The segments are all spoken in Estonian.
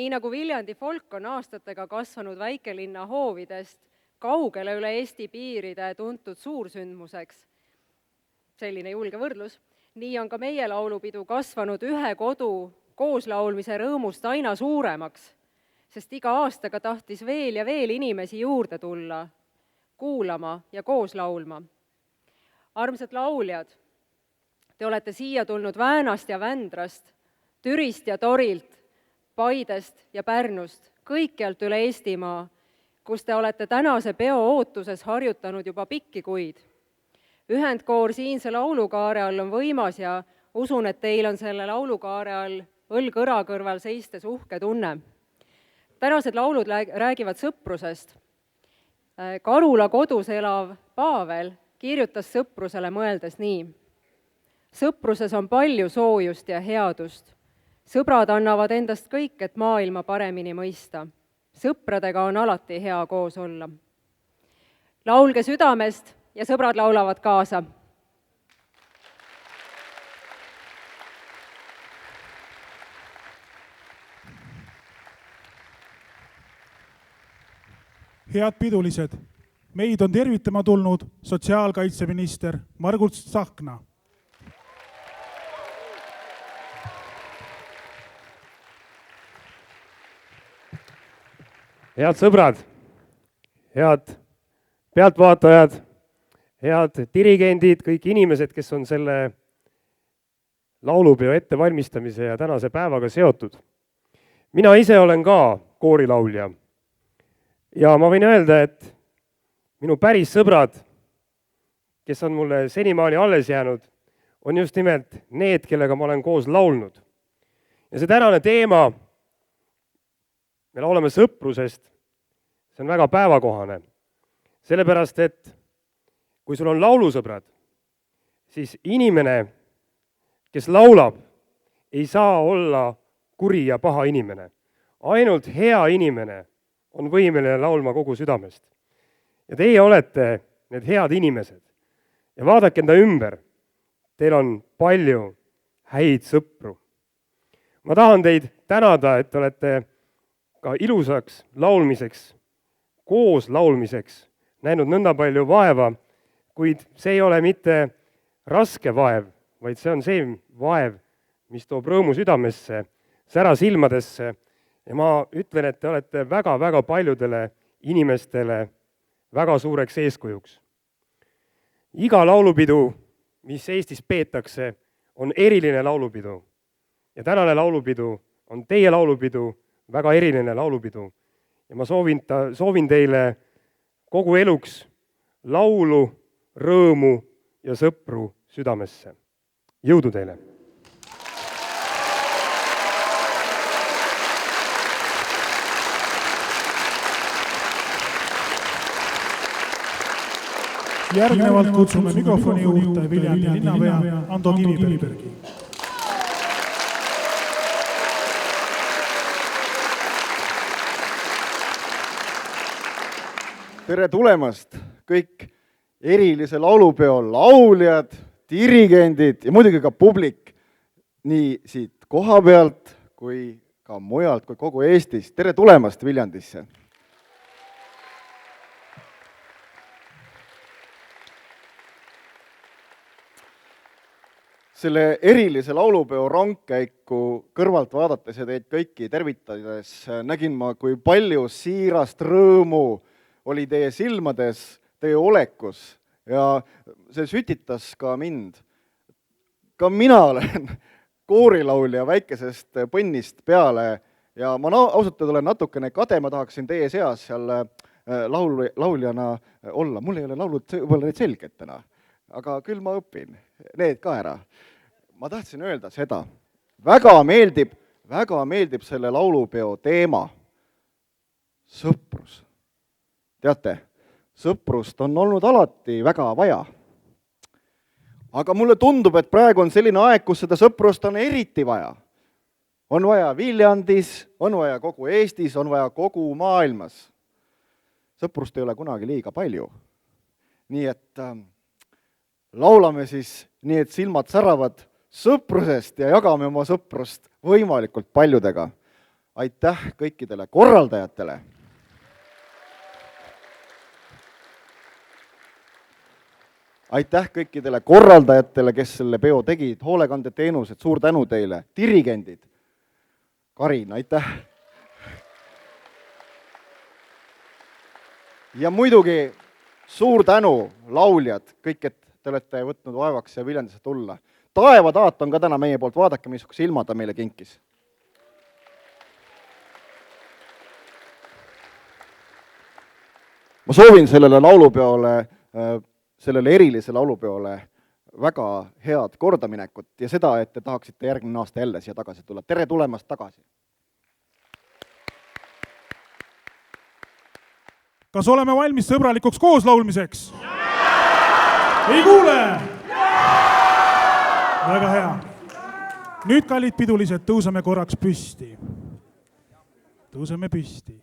Nii nagu Viljandi folk on aastatega kasvanud väikelinna hoovidest kaugele üle Eesti piiride tuntud suursündmuseks, selline julge võrdlus, nii on ka meie laulupidu kasvanud ühe kodu kooslaulmise rõõmust aina suuremaks, sest iga aastaga tahtis veel ja veel inimesi juurde tulla, kuulama ja koos laulma. Armsad lauljad, te olete siia tulnud Väänast ja Vändrast, Türist ja Torilt, Paidest ja Pärnust, kõikjalt üle Eestimaa, kus te olete tänase peo ootuses harjutanud juba pikki kuid. Ühendkoor siinse laulukaare all on võimas ja usun, et teil on selle laulukaare all õlg õra kõrval seistes uhke tunne. Tänased laulud räägivad sõprusest. Karula kodus elav Pavel kirjutas sõprusele mõeldes nii. Sõpruses on palju soojust ja headust. Sõbrad annavad endast kõik, et maailma paremini mõista. Sõpradega on alati hea koos olla. Laulge südamest ja sõbrad laulavad kaasa. Head pidulised, meid on tervitama tulnud sotsiaalkaitseminister Margus Tsahkna. Head sõbrad, head pealtvaatajad, head dirigendid, kõik inimesed, kes on selle laulupeo ettevalmistamise ja tänase päevaga seotud. Mina ise olen ka koorilaulja ja ma võin öelda, et minu päris sõbrad, kes on mulle senimaani alles jäänud, on just nimelt need, kellega ma olen koos laulnud. Ja see tänane teema, me laulame sõprusest, see on väga päevakohane. Sellepärast, et kui sul on laulusõbrad, siis inimene, kes laulab, ei saa olla kuri ja paha inimene. Ainult hea inimene on võimeline laulma kogu südamest. Ja teie olete need head inimesed. Ja vaadake enda ümber, teil on palju häid sõpru. Ma tahan teid tänada, et olete ka ilusaks laulmiseks, koos laulmiseks näinud nõnda palju vaeva, kuid see ei ole mitte raske vaev, vaid see on see vaev, mis toob rõõmu südamesse, sära silmadesse ja ma ütlen, et te olete väga-väga paljudele inimestele väga suureks eeskujuks. Iga laulupidu, mis Eestis peetakse, on eriline laulupidu ja tänane laulupidu on teie laulupidu, väga eriline laulupidu ja ma soovin teile kogu eluks laulu, rõõmu ja sõpru südamesse. Jõudu teile! Järgnevalt kutsume mikrofoni juurde Viljandi linnapea Ando Kivibergi. Tere tulemast kõik erilise laulupeo lauljad, dirigendid ja muidugi ka publik nii siit koha pealt kui ka mujalt kui kogu Eestis. Tere tulemast Viljandisse! Selle erilise laulupeo rongkäiku kõrvalt vaadates ja teid kõiki tervitades nägin ma, kui palju siirast rõõmu oli teie silmades, teie olekus ja see sütitas ka mind. Ka mina olen koorilaulja väikesest põnnist peale ja ma ausalt olen natukene kade, ma tahaksin teie seas seal lauljana olla. Mul ei ole laulud võib-olla need selged täna, aga küll ma õpin need ka ära. Ma tahtsin öelda seda, väga meeldib selle laulupeo teema, sõprus. Teate, sõprust on olnud alati väga vaja. Aga mulle tundub, et praegu on selline aeg, kus seda sõprust on eriti vaja. On vaja Viljandis, on vaja kogu Eestis, on vaja kogu maailmas. Sõprust ei ole kunagi liiga palju. Nii et laulame siis nii, et silmad säravad sõprusest ja jagame oma sõprust võimalikult paljudega. Aitäh kõikidele korraldajatele! Aitäh kõikidele korraldajatele, kes selle peo tegid, hoolekandeteenused, suur tänu teile, dirigendid. Karin, aitäh! Ja muidugi suur tänu, lauljad, kõik, et te olete võtnud vaevaks ja Viljandisse tulla. Taevataat on ka täna meie poolt, vaadake, missuguse ilma ta meile kinkis. Ma soovin sellele laulupeole, sellele erilise laulupeole väga head kordaminekut ja seda, et te tahaksite järgmine aasta jälle siia tagasi tulla. Tere tulemast tagasi! Kas oleme valmis sõbralikuks kooslaulmiseks? Ei kuule! Väga hea. Nüüd, kallid pidulised, tõuseme korraks püsti. Tõuseme püsti.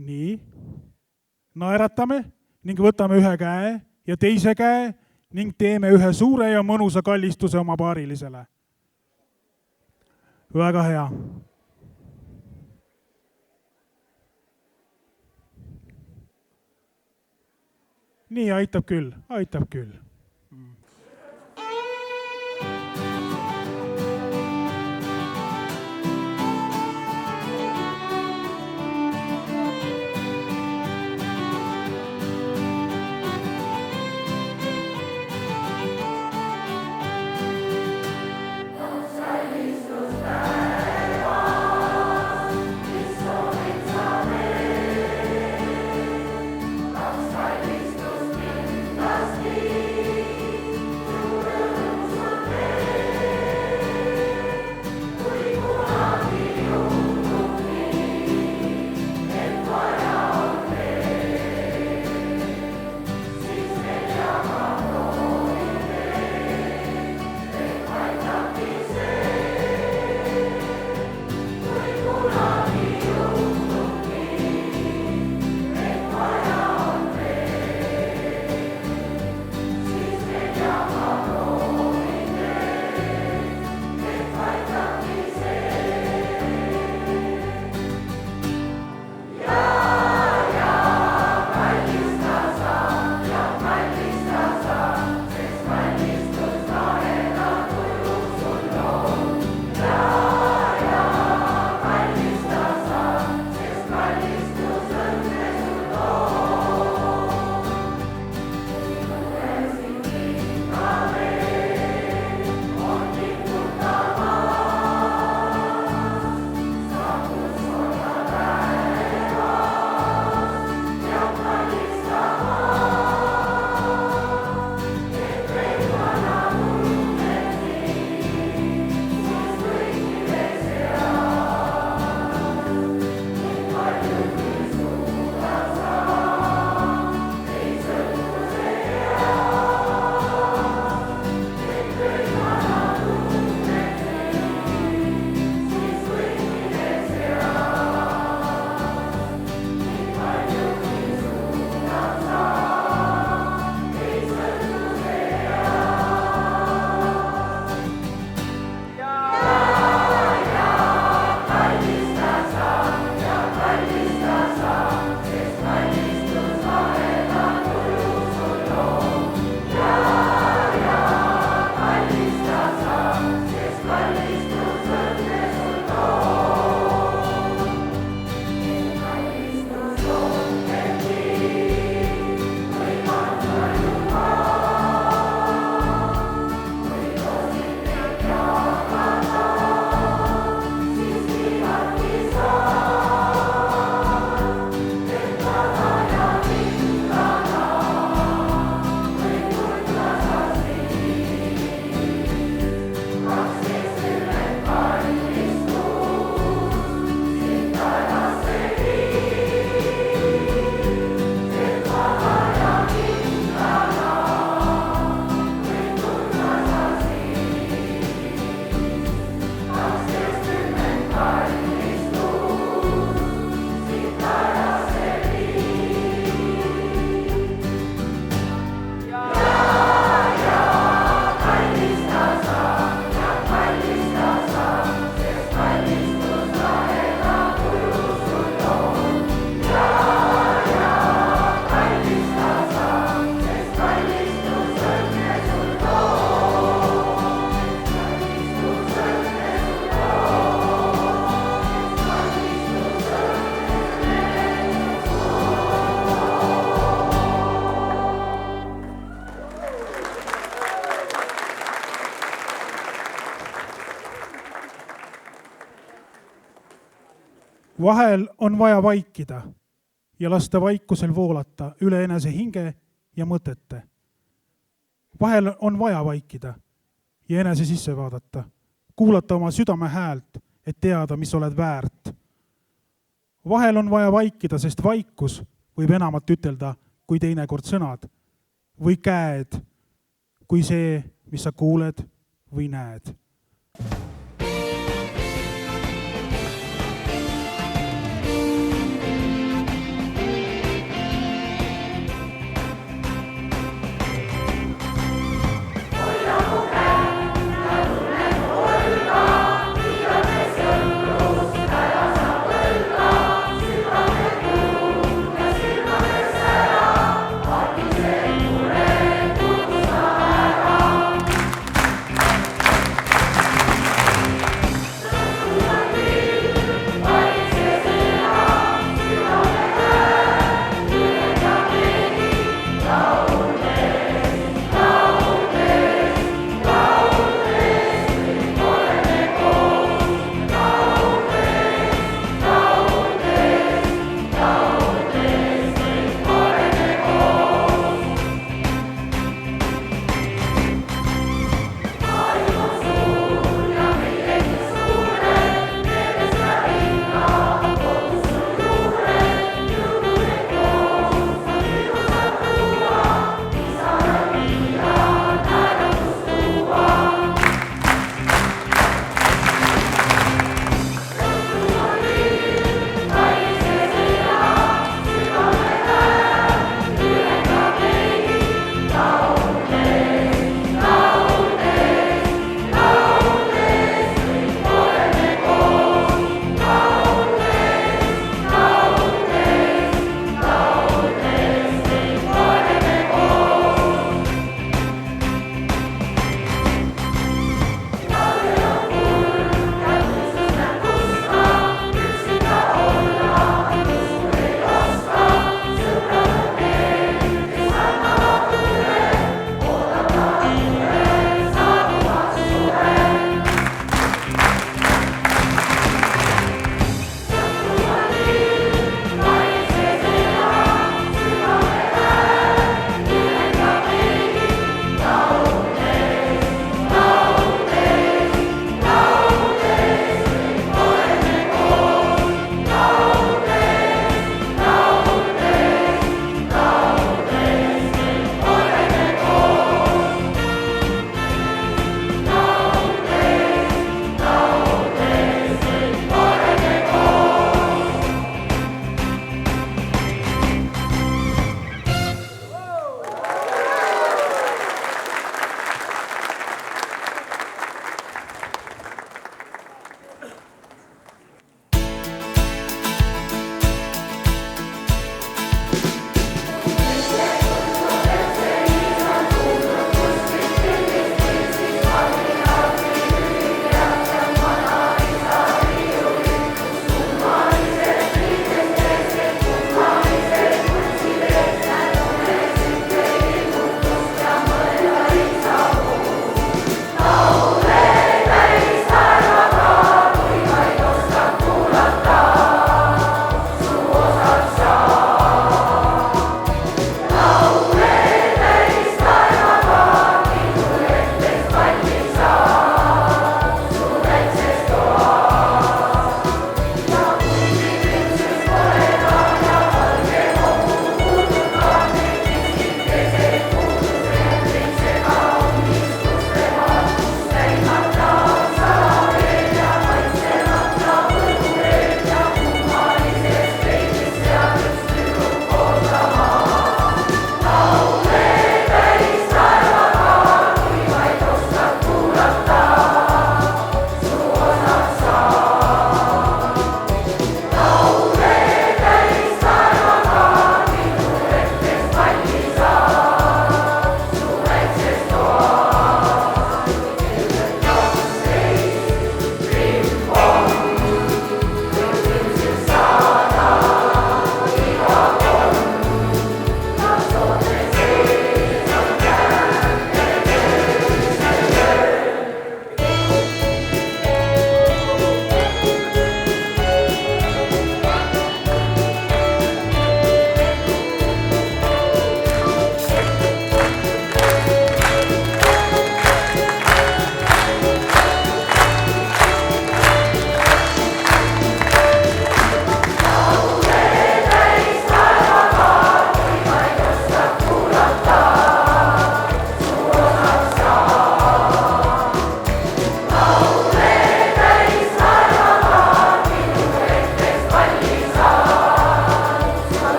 Nii. Naeratame ning võtame ühe käe ja teise käe ning teeme ühe suure ja mõnusa kallistuse oma paarilisele. Väga hea. Nii, aitab küll, aitab küll. Must be vahel on vaja vaikida ja lasta vaikusel voolata üle enese hinge ja mõtete. Vahel on vaja vaikida ja enese sisse vaadata, kuulata oma südame häält, et teada, mis oled väärt. Vahel on vaja vaikida, sest vaikus võib enamat ütelda kui teinekord sõnad või käed, kui see, mis sa kuuled või näed.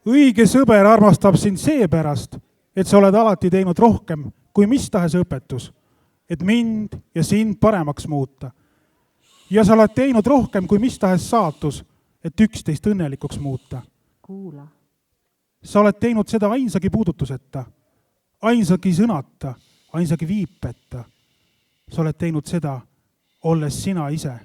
õige sõber armastab sind seepärast, et sa oled alati teinud rohkem kui mis tahes õpetus, et mind ja sind paremaks muuta. Ja sa oled teinud rohkem kui mis tahes saatus, et üksteist õnnelikuks muuta. Kuula. Sa oled teinud seda ainsagi puudutuseta, ainsagi sõnata, ainsagi viipeta. Sa oled teinud seda, olles sina ise.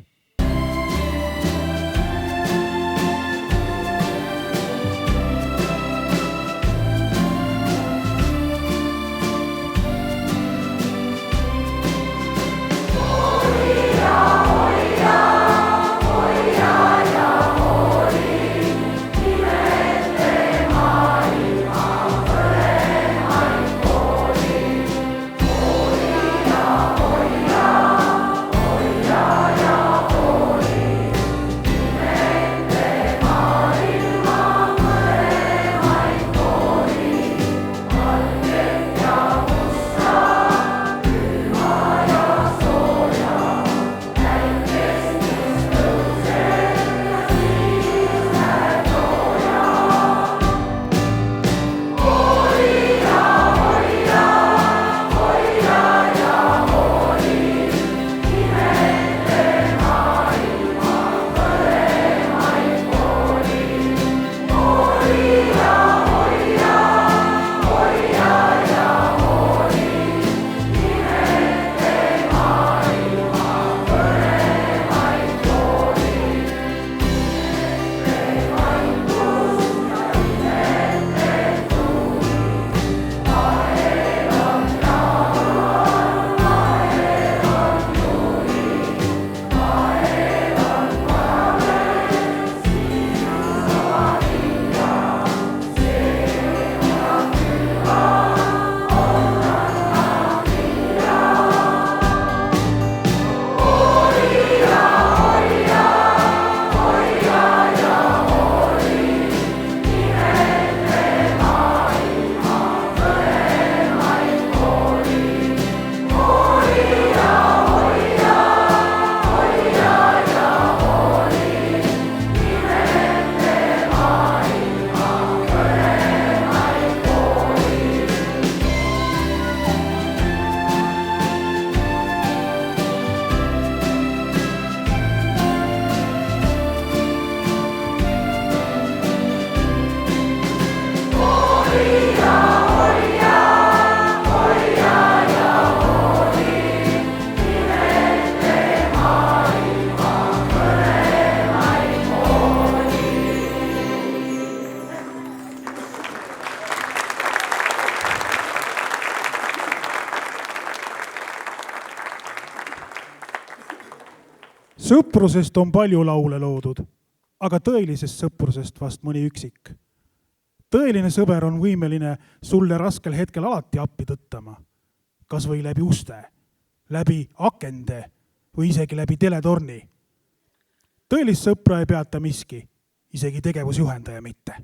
Sõprusest on palju laule loodud, aga tõelisest sõprusest vast mõni üksik. Tõeline sõber on võimeline sulle raskel hetkel alati appi tõttama, kas või läbi uste, läbi akende või isegi läbi teletorni. Tõelist sõpra ei peata miski, isegi tegevusjuhendaja mitte.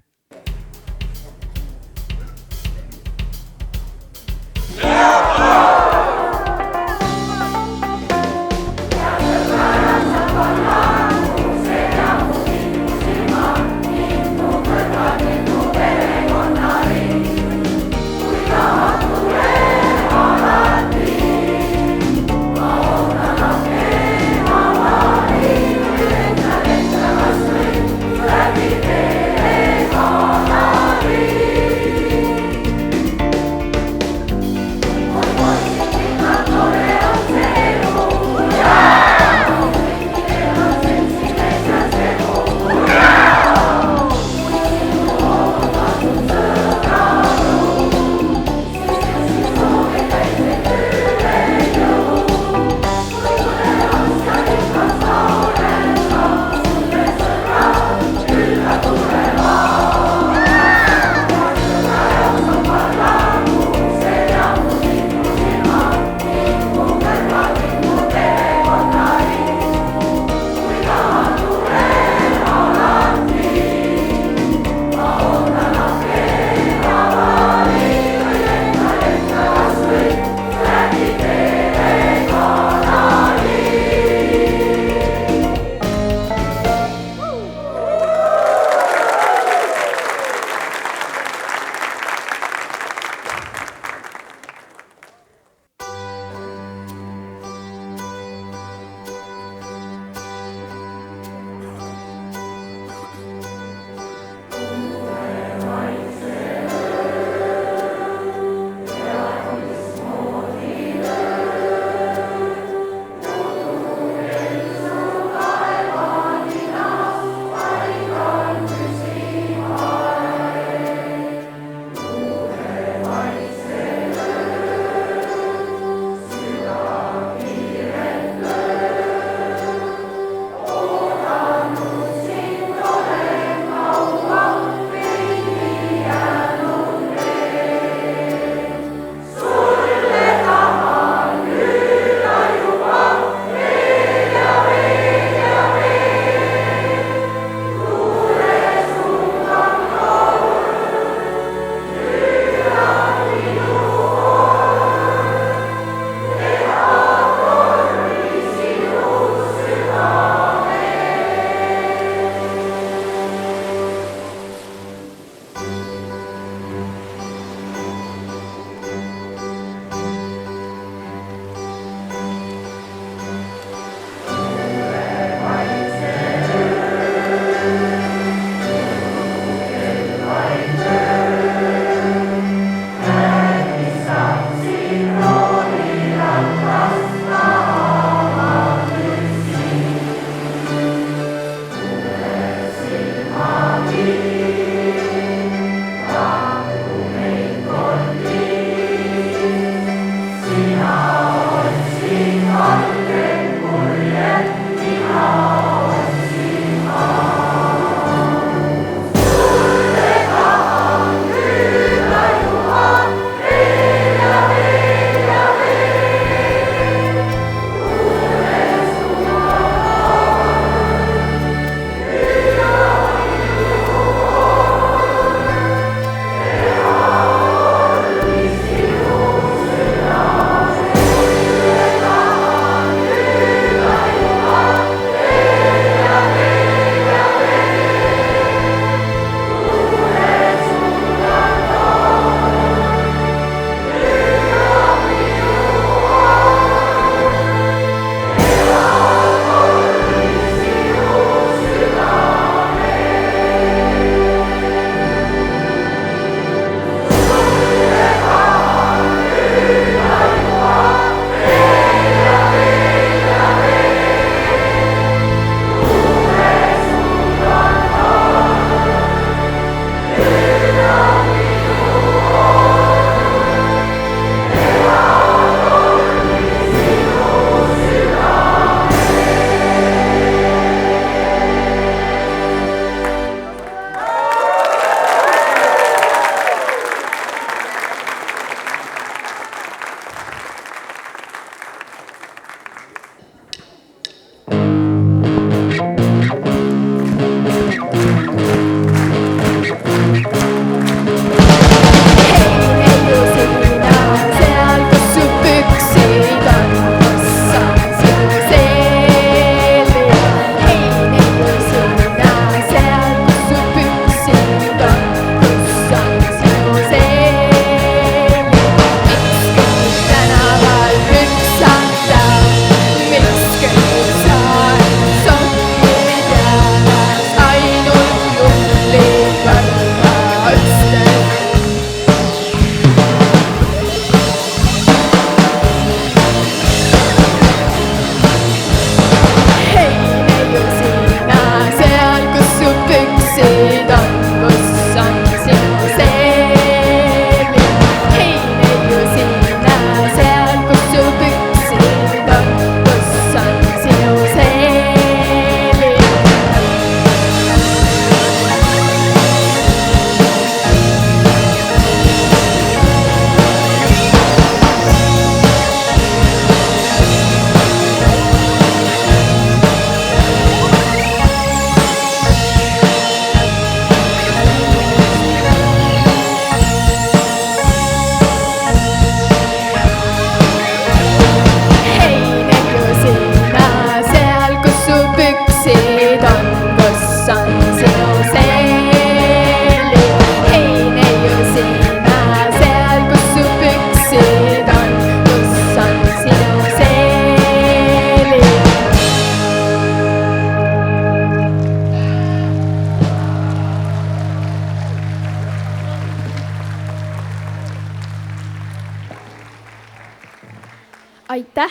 aitäh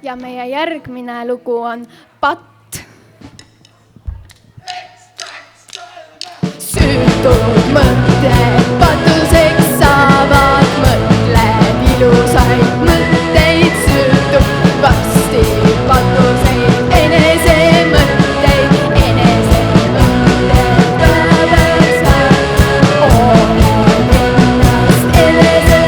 ja meie järgmine lugu on Patt. Süütud mõtted patuseks saavad, mõtled ilusaid mõtteid, süütub varsti patuseid, enese mõtteid päevaks saab. Oled ennast enese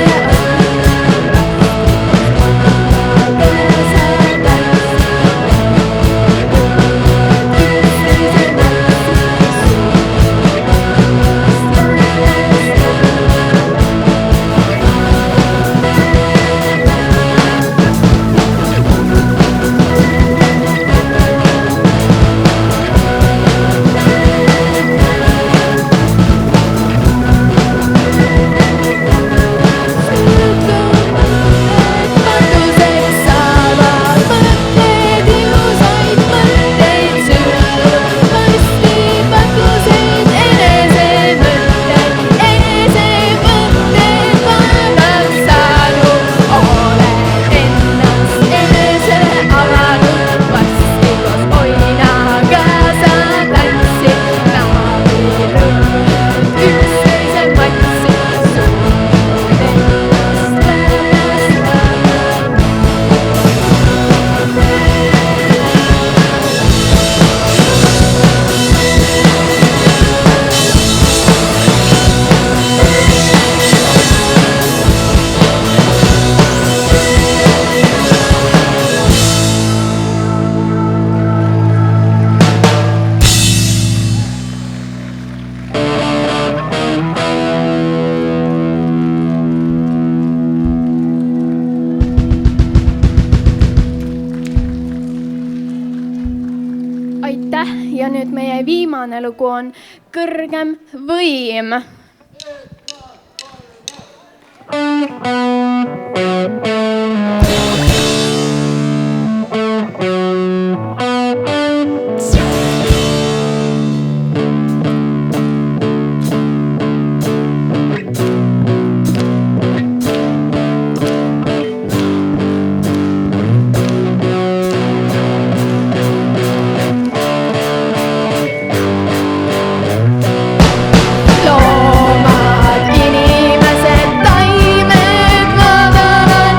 ja nüüd meie viimane lugu on Kõrgem võim. Loomad, inimesed, taimed, ma tahan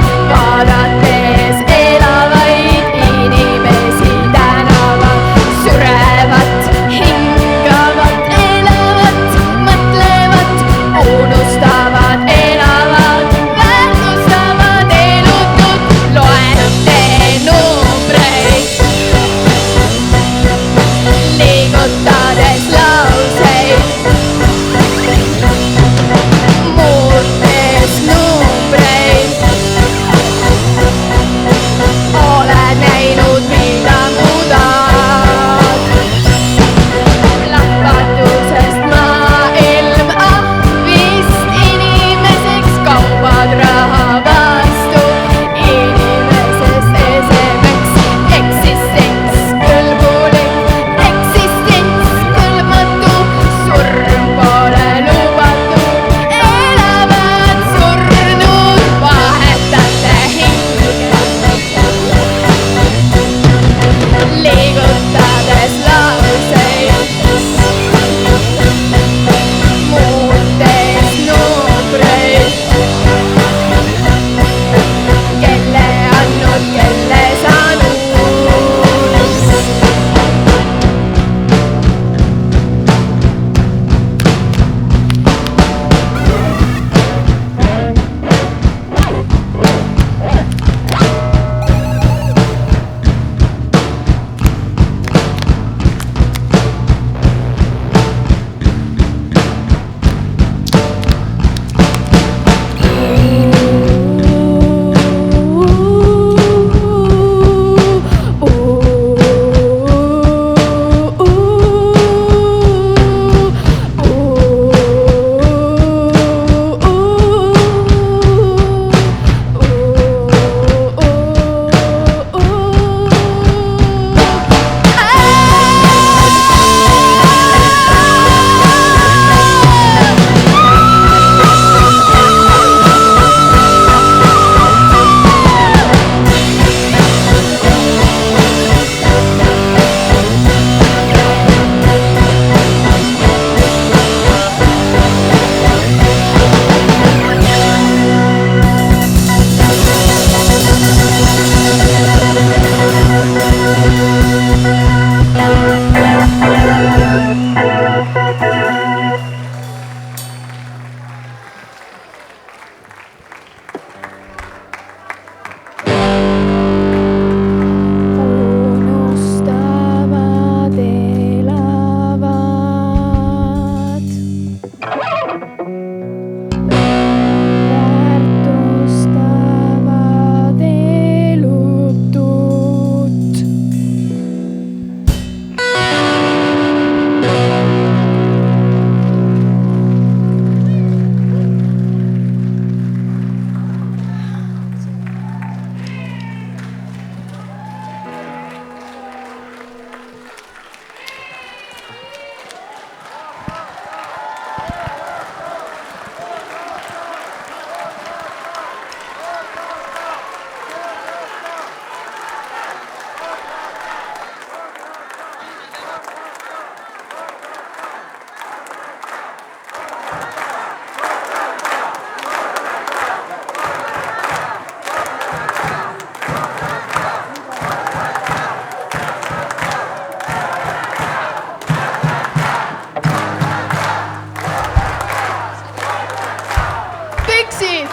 püksid.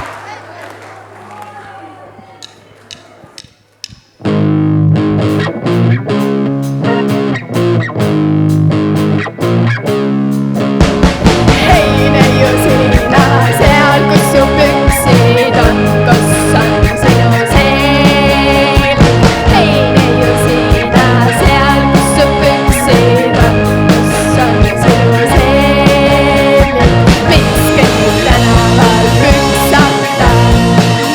Hei neiu sina seal, kus su püksid on, kus on sinu seel. Hei neiu sina seal, kus su püksid on, kus on sinu seel. Miks käid tänaval püksata,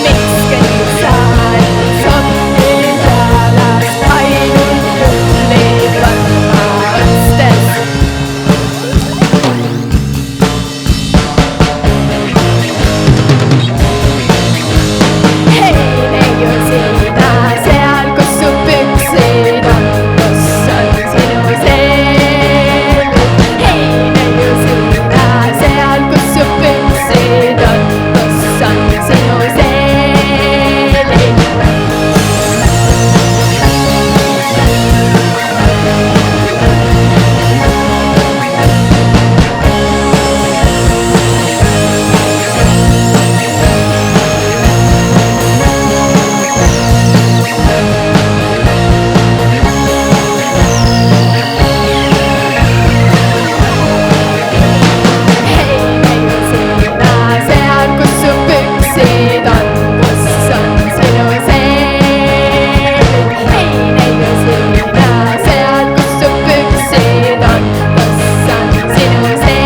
miks käid saal sottid jalas, ainult juhlid varma otstes. Hei neiu sina seal, kus su püksid on, kus on sinu seel. Hei neiu sina seal, kus su püksid on, kus on sinu seel. Hei neiu sina seal, kus su püksid on, kus on sinu seel. Hei neiu sina seal, kus su püksid on, kus on sinu seel.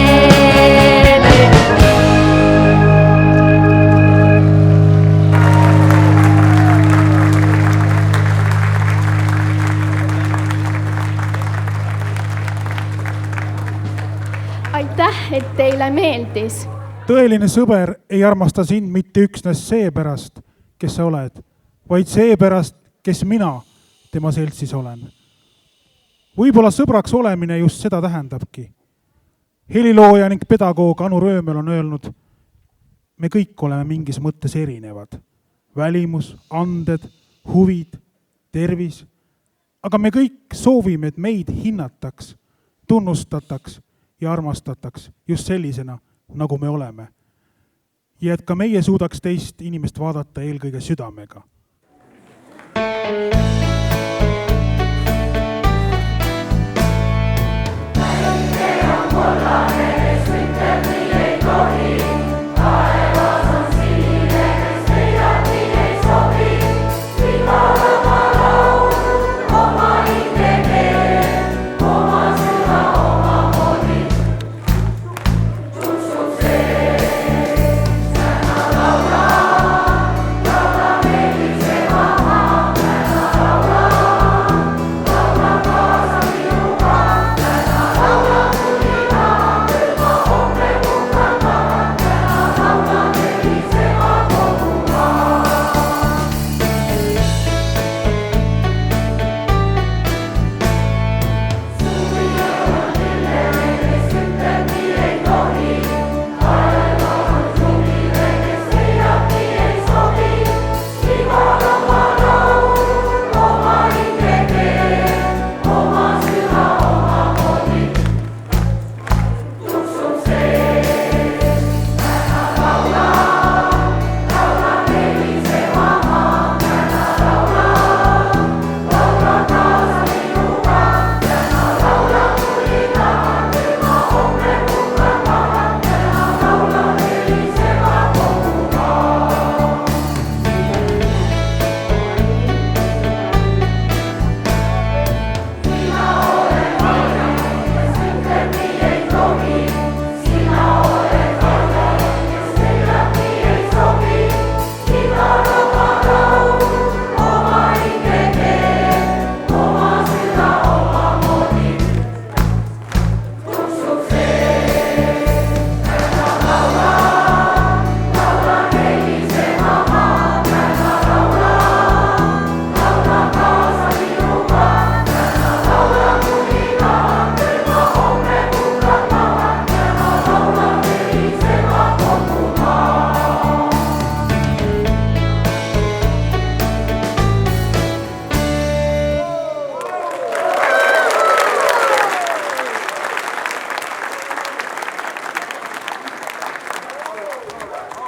Aitäh, et teile meeldis. tõeline sõber ei armasta sind mitte üksnes seepärast, kes sa oled, vaid seepärast, kes mina tema seltsis olen. Võib-olla sõbraks olemine just seda tähendabki. Helilooja ning pedagoog Anu Röömel on öelnud, me kõik oleme mingis mõttes erinevad. Välimus, anded, huvid, tervis. Aga me kõik soovime, et meid hinnataks, tunnustataks ja armastataks just sellisena, nagu me oleme. Ja et ka meie suudaks teist inimest vaadata eelkõige südamega.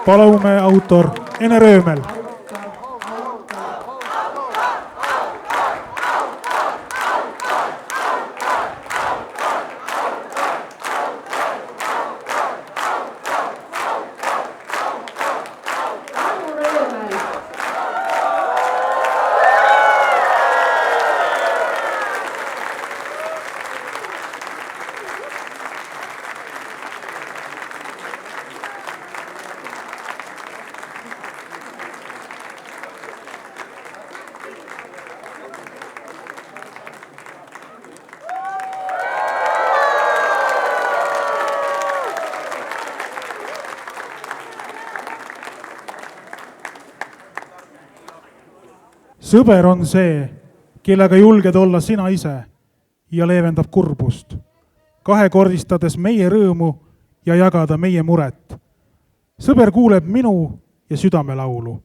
palume autor Ene Röömel. Sõber on see, kellega julged olla sina ise ja leevendab kurbust, kahekordistades meie rõõmu ja jagada meie muret. Sõber kuuleb minu ja südamelaulu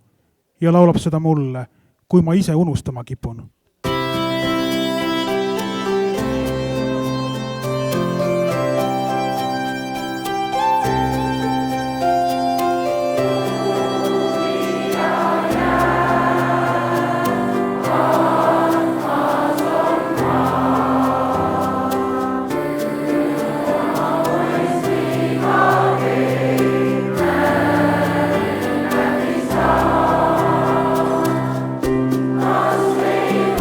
ja laulab seda mulle, kui ma ise unustama kipun. Stay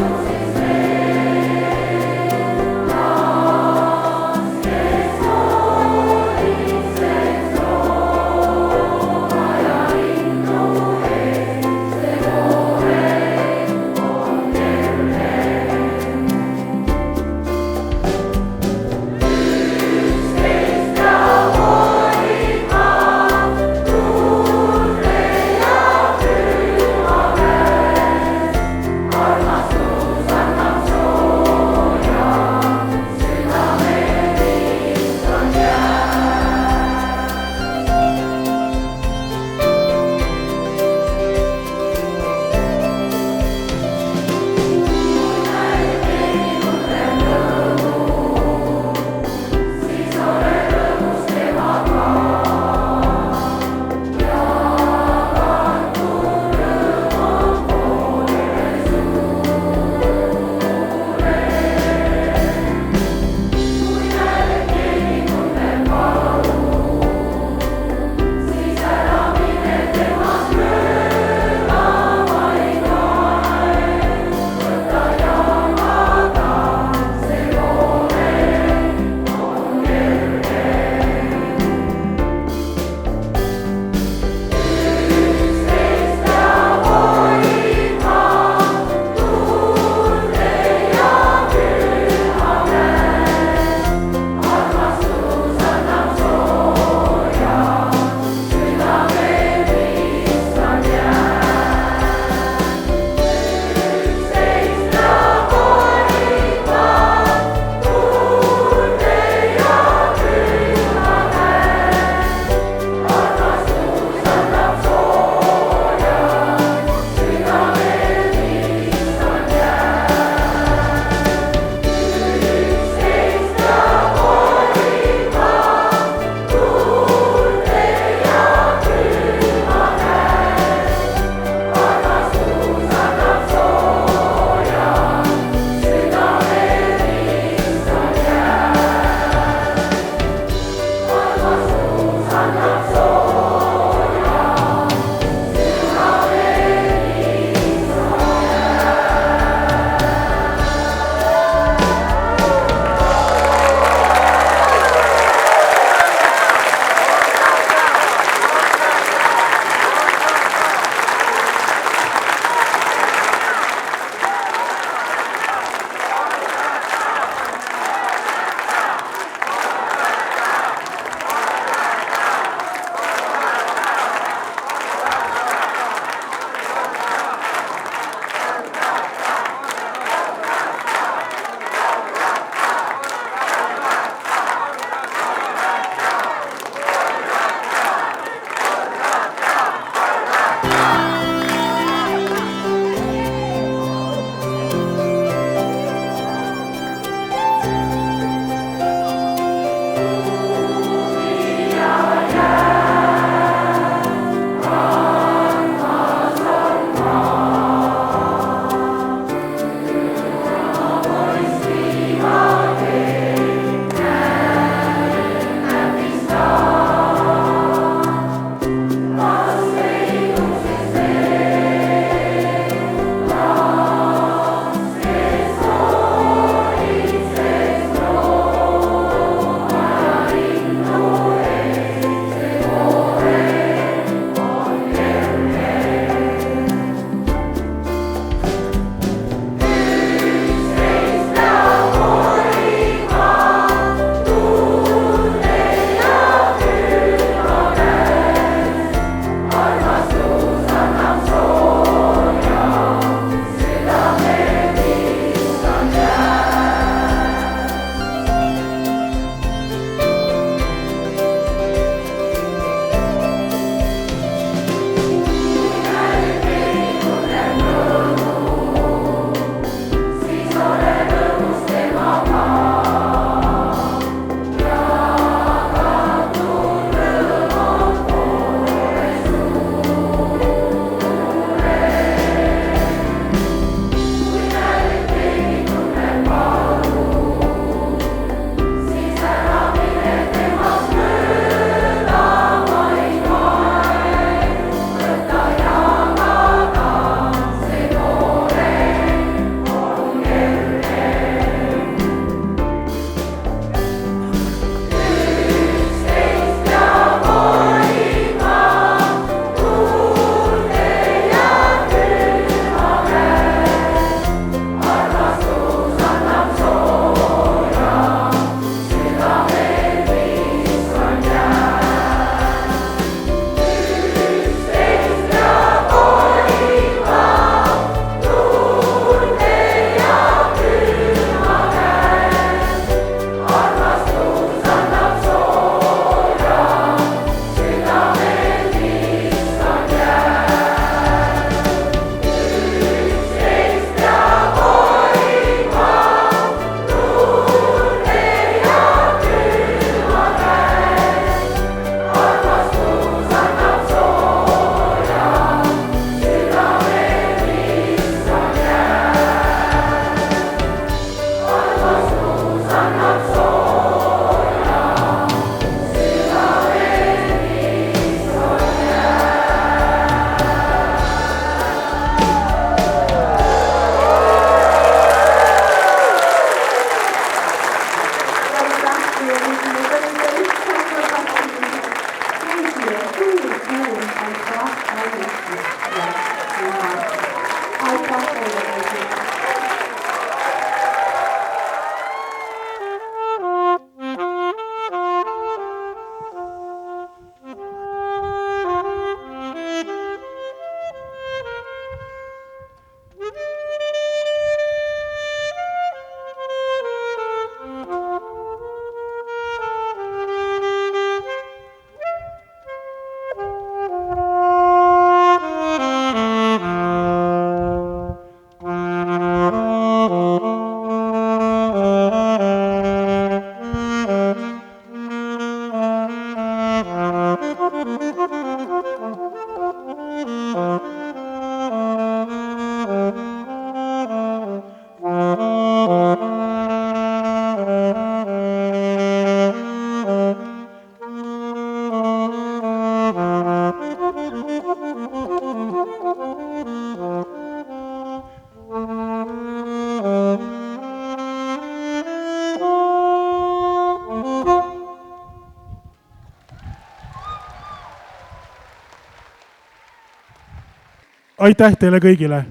aitäh teile kõigile!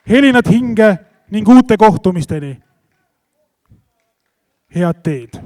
Helinat hinge ning uute kohtumisteni! Head teed!